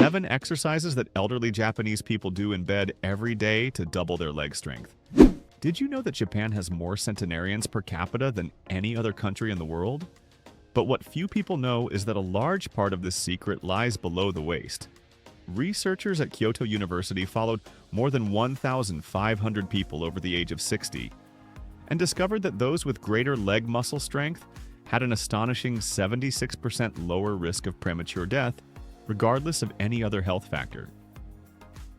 7 exercises that elderly Japanese people do in bed every day to double their leg strength. Did you know that Japan has more centenarians per capita than any other country in the world? But what few people know is that a large part of this secret lies below the waist. Researchers at Kyoto University followed more than 1,500 people over the age of 60 and discovered that those with greater leg muscle strength had an astonishing 76% lower risk of premature death, regardless of any other health factor.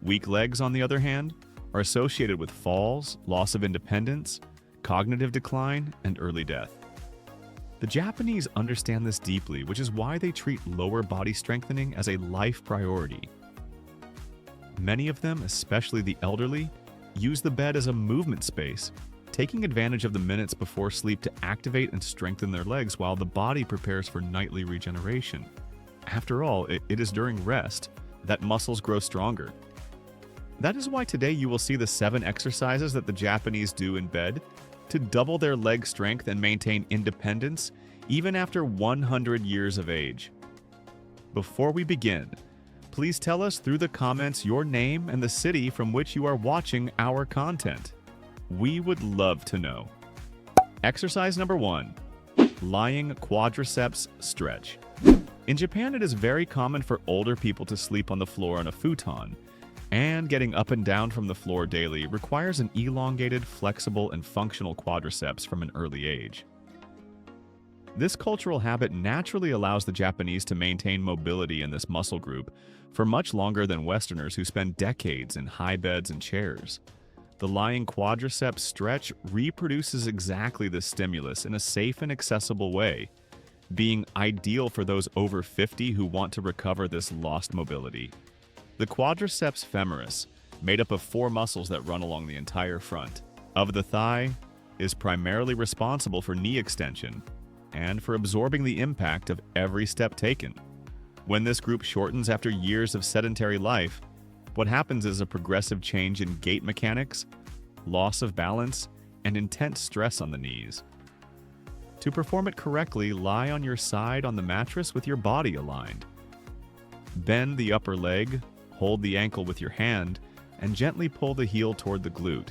Weak legs, on the other hand, are associated with falls, loss of independence, cognitive decline, and early death. The Japanese understand this deeply, which is why they treat lower body strengthening as a life priority. Many of them, especially the elderly, use the bed as a movement space, taking advantage of the minutes before sleep to activate and strengthen their legs while the body prepares for nightly regeneration. After all, it is during rest that muscles grow stronger. That is why today you will see the 7 exercises that the Japanese do in bed to double their leg strength and maintain independence even after 100 years of age. Before we begin, please tell us through the comments your name and the city from which you are watching our content. We would love to know. Exercise number 1. Lying quadriceps stretch. In Japan, it is very common for older people to sleep on the floor on a futon, and getting up and down from the floor daily requires an elongated, flexible, and functional quadriceps from an early age. This cultural habit naturally allows the Japanese to maintain mobility in this muscle group for much longer than Westerners who spend decades in high beds and chairs. The lying quadriceps stretch reproduces exactly this stimulus in a safe and accessible way, being ideal for those over 50 who want to recover this lost mobility. The quadriceps femoris, made up of 4 muscles that run along the entire front of the thigh, is primarily responsible for knee extension and for absorbing the impact of every step taken. When this group shortens after years of sedentary life, what happens is a progressive change in gait mechanics, loss of balance, and intense stress on the knees. To perform it correctly, lie on your side on the mattress with your body aligned. Bend the upper leg, hold the ankle with your hand, and gently pull the heel toward the glute,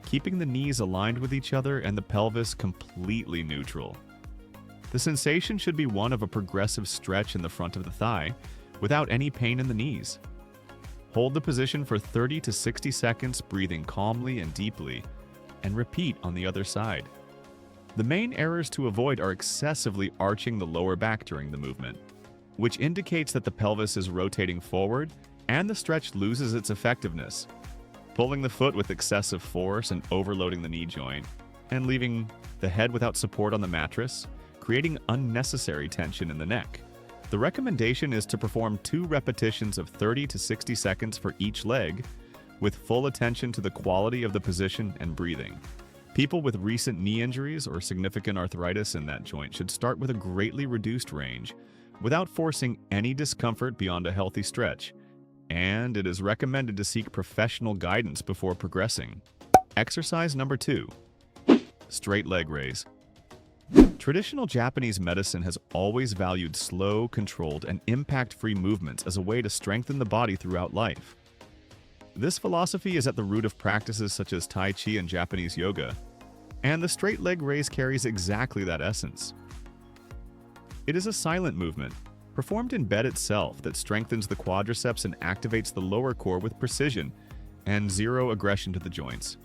keeping the knees aligned with each other and the pelvis completely neutral. The sensation should be one of a progressive stretch in the front of the thigh, without any pain in the knees. Hold the position for 30 to 60 seconds, breathing calmly and deeply, and repeat on the other side. The main errors to avoid are excessively arching the lower back during the movement, which indicates that the pelvis is rotating forward and the stretch loses its effectiveness. Pulling the foot with excessive force and overloading the knee joint, and leaving the head without support on the mattress, creating unnecessary tension in the neck. The recommendation is to perform 2 repetitions of 30 to 60 seconds for each leg, with full attention to the quality of the position and breathing. People with recent knee injuries or significant arthritis in that joint should start with a greatly reduced range, without forcing any discomfort beyond a healthy stretch, and it is recommended to seek professional guidance before progressing. Exercise number 2. Straight leg raise. Traditional Japanese medicine has always valued slow, controlled, and impact-free movements as a way to strengthen the body throughout life. This philosophy is at the root of practices such as Tai Chi and Japanese yoga, and the straight leg raise carries exactly that essence. It is a silent movement, performed in bed itself, that strengthens the quadriceps and activates the lower core with precision and zero aggression to the joints.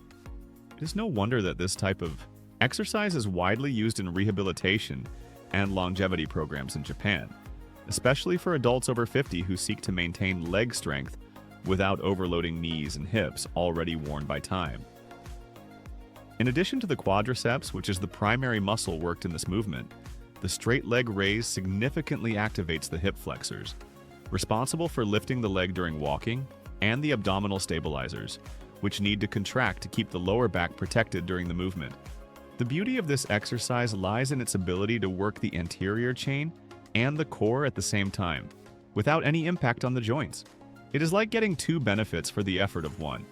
It is no wonder that this type of exercise is widely used in rehabilitation and longevity programs in Japan, especially for adults over 50 who seek to maintain leg strength without overloading knees and hips already worn by time. In addition to the quadriceps, which is the primary muscle worked in this movement, the straight leg raise significantly activates the hip flexors, responsible for lifting the leg during walking, and the abdominal stabilizers, which need to contract to keep the lower back protected during the movement. The beauty of this exercise lies in its ability to work the anterior chain and the core at the same time, without any impact on the joints. It is like getting 2 benefits for the effort of one.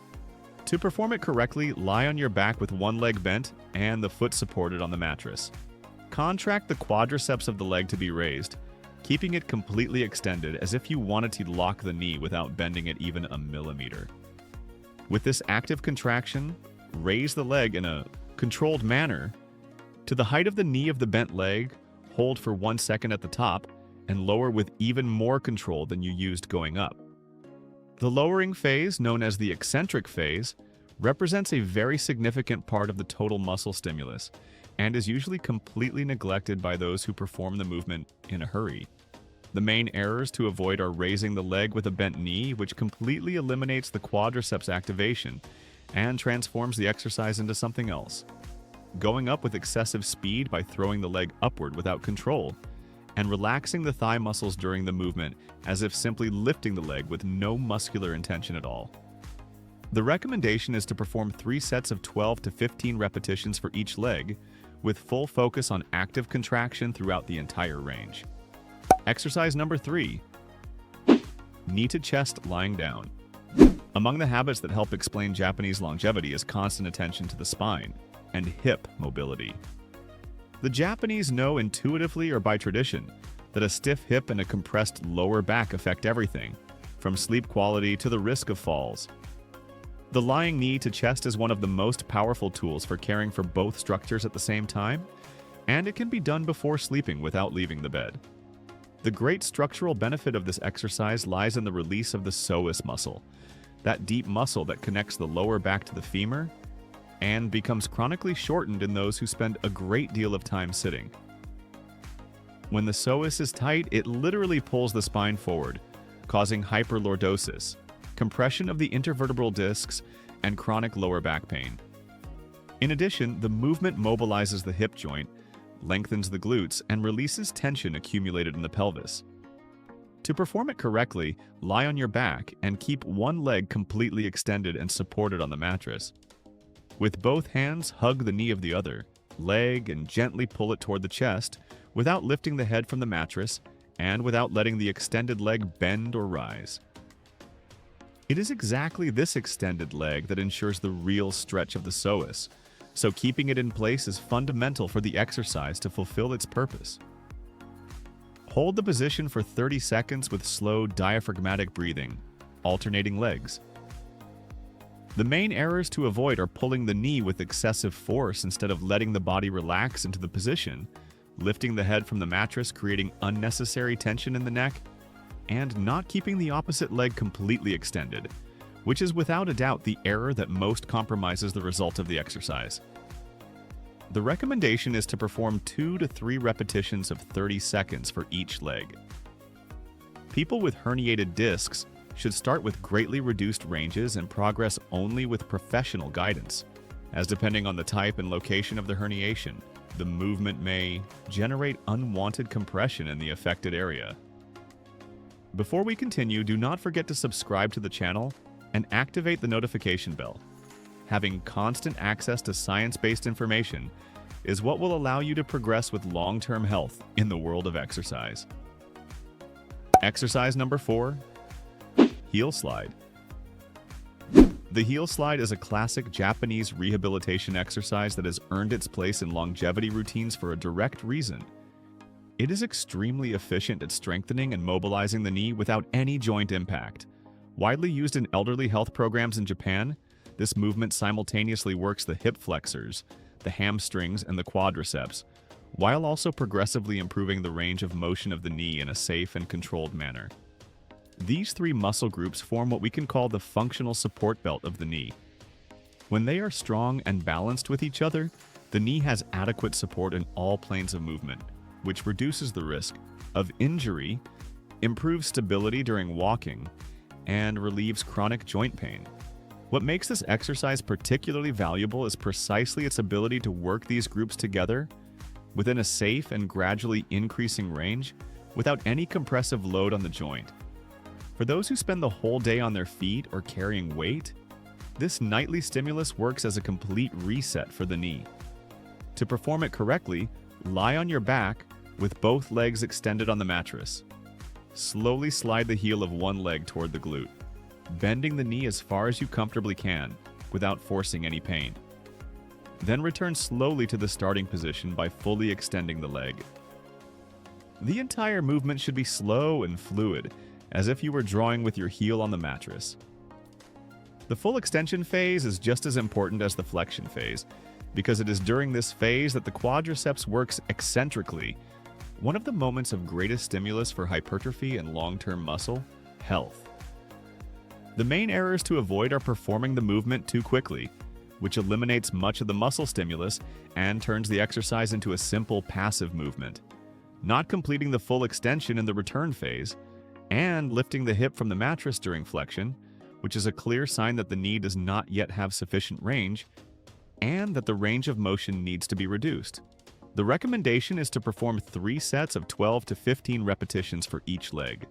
To perform it correctly, lie on your back with one leg bent and the foot supported on the mattress. Contract the quadriceps of the leg to be raised, keeping it completely extended as if you wanted to lock the knee without bending it even a millimeter. With this active contraction, raise the leg in a controlled manner to the height of the knee of the bent leg, hold for 1 second at the top, and lower with even more control than you used going up. The lowering phase, known as the eccentric phase, represents a very significant part of the total muscle stimulus and is usually completely neglected by those who perform the movement in a hurry. The main errors to avoid are raising the leg with a bent knee, which completely eliminates the quadriceps activation and transforms the exercise into something else. Going up with excessive speed by throwing the leg upward without control, and relaxing the thigh muscles during the movement as if simply lifting the leg with no muscular intention at all. The recommendation is to perform 3 sets of 12 to 15 repetitions for each leg, with full focus on active contraction throughout the entire range. Exercise number 3. Knee to chest lying down. Among the habits that help explain Japanese longevity is constant attention to the spine and hip mobility. The Japanese know intuitively or by tradition that a stiff hip and a compressed lower back affect everything, from sleep quality to the risk of falls. The lying knee to chest is one of the most powerful tools for caring for both structures at the same time, and it can be done before sleeping without leaving the bed. The great structural benefit of this exercise lies in the release of the psoas muscle, that deep muscle that connects the lower back to the femur and becomes chronically shortened in those who spend a great deal of time sitting. When the psoas is tight, it literally pulls the spine forward, causing hyperlordosis, compression of the intervertebral discs, and chronic lower back pain. In addition, the movement mobilizes the hip joint, lengthens the glutes, and releases tension accumulated in the pelvis. To perform it correctly, lie on your back and keep one leg completely extended and supported on the mattress. With both hands, hug the knee of the other leg and gently pull it toward the chest without lifting the head from the mattress and without letting the extended leg bend or rise. It is exactly this extended leg that ensures the real stretch of the psoas, so keeping it in place is fundamental for the exercise to fulfill its purpose. Hold the position for 30 seconds with slow diaphragmatic breathing, alternating legs. The main errors to avoid are pulling the knee with excessive force instead of letting the body relax into the position, lifting the head from the mattress creating unnecessary tension in the neck, and not keeping the opposite leg completely extended, which is without a doubt the error that most compromises the result of the exercise. The recommendation is to perform 2 to 3 repetitions of 30 seconds for each leg. People with herniated discs should start with greatly reduced ranges and progress only with professional guidance, as depending on the type and location of the herniation, the movement may generate unwanted compression in the affected area. Before we continue, do not forget to subscribe to the channel and activate the notification bell. Having constant access to science-based information is what will allow you to progress with long-term health in the world of exercise. Exercise number 4, heel slide. The heel slide is a classic Japanese rehabilitation exercise that has earned its place in longevity routines for a direct reason. It is extremely efficient at strengthening and mobilizing the knee without any joint impact. Widely used in elderly health programs in Japan, this movement simultaneously works the hip flexors, the hamstrings, and the quadriceps, while also progressively improving the range of motion of the knee in a safe and controlled manner. These 3 muscle groups form what we can call the functional support belt of the knee. When they are strong and balanced with each other, the knee has adequate support in all planes of movement, which reduces the risk of injury, improves stability during walking, and relieves chronic joint pain. What makes this exercise particularly valuable is precisely its ability to work these groups together within a safe and gradually increasing range without any compressive load on the joint. For those who spend the whole day on their feet or carrying weight, this nightly stimulus works as a complete reset for the knee. To perform it correctly, lie on your back with both legs extended on the mattress. Slowly slide the heel of one leg toward the glute, bending the knee as far as you comfortably can without forcing any pain. Then return slowly to the starting position by fully extending the leg. The entire movement should be slow and fluid, as if you were drawing with your heel on the mattress. The full extension phase is just as important as the flexion phase, because it is during this phase that the quadriceps works eccentrically, one of the moments of greatest stimulus for hypertrophy and long-term muscle health. The main errors to avoid are performing the movement too quickly, which eliminates much of the muscle stimulus and turns the exercise into a simple passive movement, not completing the full extension in the return phase, and lifting the hip from the mattress during flexion, which is a clear sign that the knee does not yet have sufficient range and that the range of motion needs to be reduced. The recommendation is to perform 3 sets of 12 to 15 repetitions for each leg.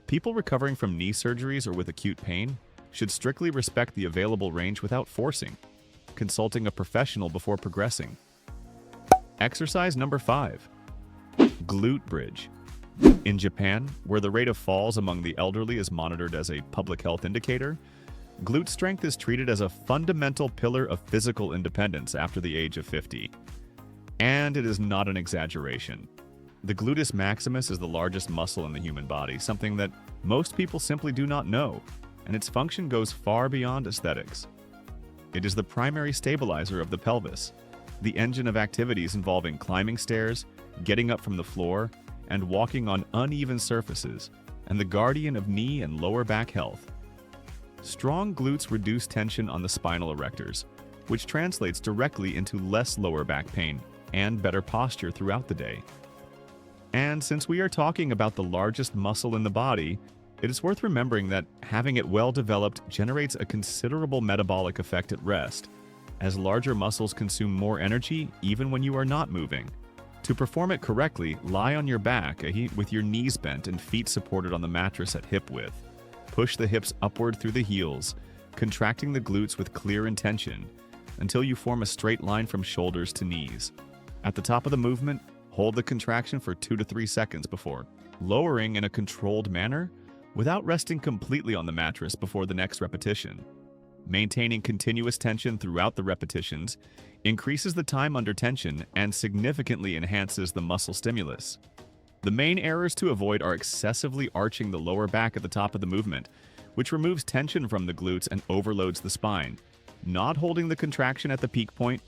People recovering from knee surgeries or with acute pain should strictly respect the available range without forcing, consulting a professional before progressing. Exercise number 5. Glute bridge. In Japan, where the rate of falls among the elderly is monitored as a public health indicator, glute strength is treated as a fundamental pillar of physical independence after the age of 50. And it is not an exaggeration. The gluteus maximus is the largest muscle in the human body, something that most people simply do not know, and its function goes far beyond aesthetics. It is the primary stabilizer of the pelvis, the engine of activities involving climbing stairs, getting up from the floor, and walking on uneven surfaces, and the guardian of knee and lower back health. Strong glutes reduce tension on the spinal erectors, which translates directly into less lower back pain and better posture throughout the day. And since we are talking about the largest muscle in the body, it is worth remembering that having it well developed generates a considerable metabolic effect at rest, as larger muscles consume more energy even when you are not moving. To perform it correctly, lie on your back with your knees bent and feet supported on the mattress at hip width. Push the hips upward through the heels, contracting the glutes with clear intention until you form a straight line from shoulders to knees. At the top of the movement, hold the contraction for 2 to 3 seconds before lowering in a controlled manner without resting completely on the mattress before the next repetition. Maintaining continuous tension throughout the repetitions increases the time under tension and significantly enhances the muscle stimulus. The main errors to avoid are excessively arching the lower back at the top of the movement, which removes tension from the glutes and overloads the spine, not holding the contraction at the peak point,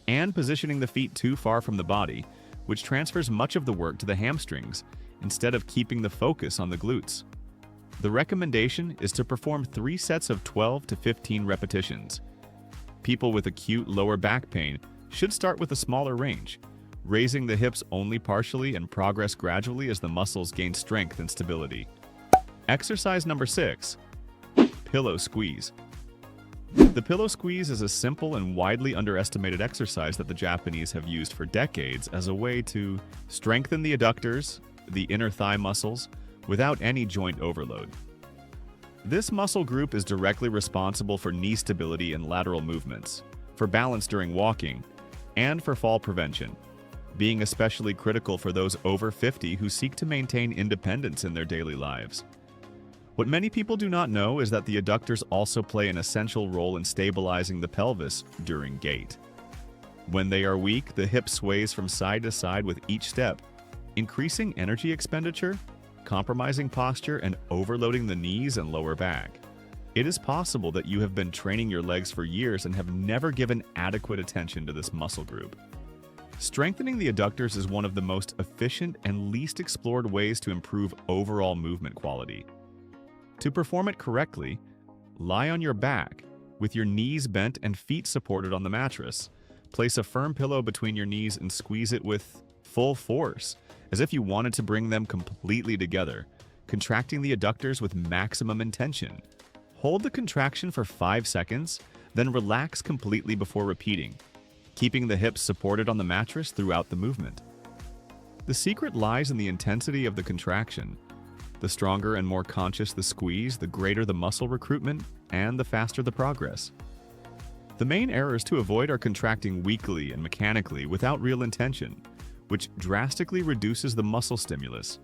and positioning the feet too far from the body, which transfers much of the work to the hamstrings instead of keeping the focus on the glutes. The recommendation is to perform 3 sets of 12 to 15 repetitions. People with acute lower back pain should start with a smaller range, raising the hips only partially and progress gradually as the muscles gain strength and stability. Exercise number 6. Pillow squeeze. The pillow squeeze is a simple and widely underestimated exercise that the Japanese have used for decades as a way to strengthen the adductors, the inner thigh muscles, without any joint overload. This muscle group is directly responsible for knee stability and lateral movements, for balance during walking, and for fall prevention, being especially critical for those over 50 who seek to maintain independence in their daily lives. What many people do not know is that the adductors also play an essential role in stabilizing the pelvis during gait. When they are weak, the hip sways from side to side with each step, increasing energy expenditure, compromising posture, and overloading the knees and lower back. It is possible that you have been training your legs for years and have never given adequate attention to this muscle group. Strengthening the adductors is one of the most efficient and least explored ways to improve overall movement quality. To perform it correctly, lie on your back with your knees bent and feet supported on the mattress. Place a firm pillow between your knees and squeeze it with full force, as if you wanted to bring them completely together, contracting the adductors with maximum intention. Hold the contraction for 5 seconds, then relax completely before repeating, keeping the hips supported on the mattress throughout the movement. The secret lies in the intensity of the contraction. The stronger and more conscious the squeeze, the greater the muscle recruitment, and the faster the progress. The main errors to avoid are contracting weakly and mechanically without real intention, which drastically reduces the muscle stimulus,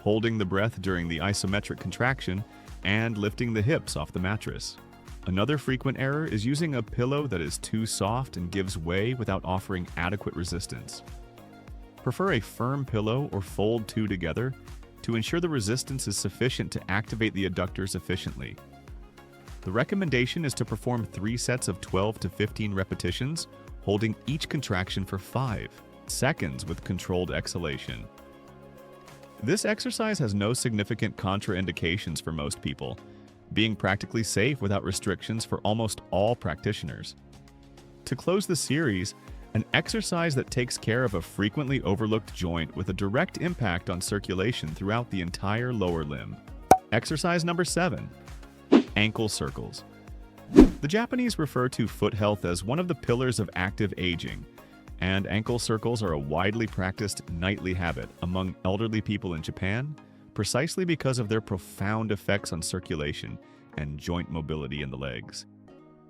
holding the breath during the isometric contraction, and lifting the hips off the mattress. Another frequent error is using a pillow that is too soft and gives way without offering adequate resistance. Prefer a firm pillow or fold two together to ensure the resistance is sufficient to activate the adductors efficiently. The recommendation is to perform 3 sets of 12 to 15 repetitions, holding each contraction for 5 seconds with controlled exhalation. This exercise has no significant contraindications for most people, being practically safe without restrictions for almost all practitioners. To close the series, an exercise that takes care of a frequently overlooked joint with a direct impact on circulation throughout the entire lower limb. Exercise number 7. Ankle circles. The Japanese refer to foot health as one of the pillars of active aging, and ankle circles are a widely practiced nightly habit among elderly people in Japan, precisely because of their profound effects on circulation and joint mobility in the legs.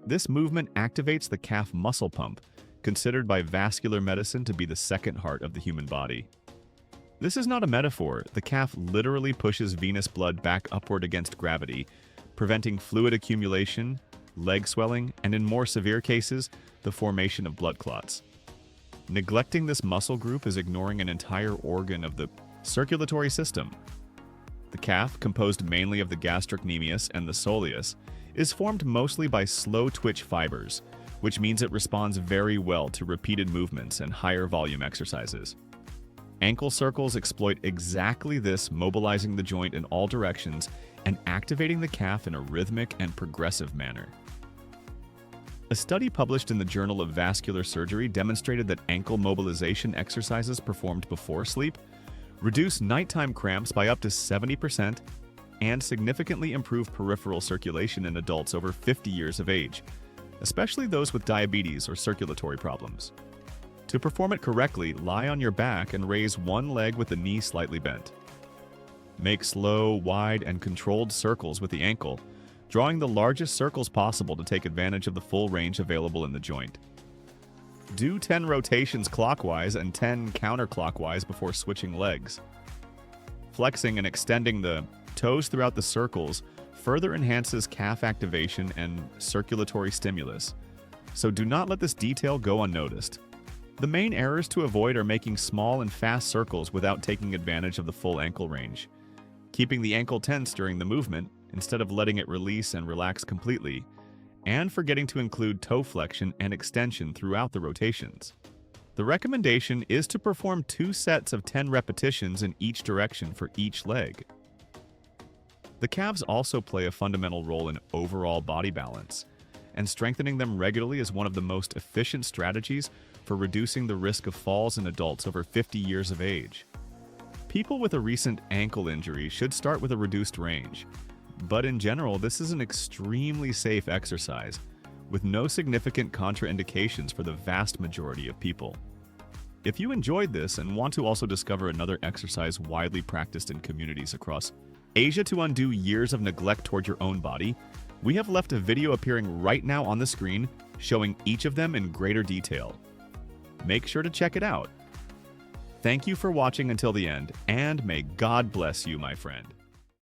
This movement activates the calf muscle pump, considered by vascular medicine to be the second heart of the human body. This is not a metaphor. The calf literally pushes venous blood back upward against gravity, preventing fluid accumulation, leg swelling, and in more severe cases, the formation of blood clots. Neglecting this muscle group is ignoring an entire organ of the circulatory system. The calf, composed mainly of the gastrocnemius and the soleus, is formed mostly by slow twitch fibers, which means it responds very well to repeated movements and higher volume exercises. Ankle circles exploit exactly this, mobilizing the joint in all directions and activating the calf in a rhythmic and progressive manner. A study published in the Journal of Vascular Surgery demonstrated that ankle mobilization exercises performed before sleep reduce nighttime cramps by up to 70% and significantly improve peripheral circulation in adults over 50 years of age, especially those with diabetes or circulatory problems. To perform it correctly, lie on your back and raise one leg with the knee slightly bent. Make slow, wide, and controlled circles with the ankle, drawing the largest circles possible to take advantage of the full range available in the joint. Do 10 rotations clockwise and 10 counterclockwise before switching legs. Flexing and extending the toes throughout the circles further enhances calf activation and circulatory stimulus, so do not let this detail go unnoticed. The main errors to avoid are making small and fast circles without taking advantage of the full ankle range, keeping the ankle tense during the movement instead of letting it release and relax completely, and forgetting to include toe flexion and extension throughout the rotations. The recommendation is to perform 2 sets of 10 repetitions in each direction for each leg. The calves also play a fundamental role in overall body balance, and strengthening them regularly is one of the most efficient strategies for reducing the risk of falls in adults over 50 years of age. People with a recent ankle injury should start with a reduced range, but in general, this is an extremely safe exercise with no significant contraindications for the vast majority of people. If you enjoyed this and want to also discover another exercise widely practiced in communities across Asia to undo years of neglect toward your own body, we have left a video appearing right now on the screen showing each of them in greater detail. Make sure to check it out. Thank you for watching until the end, and may God bless you, my friend.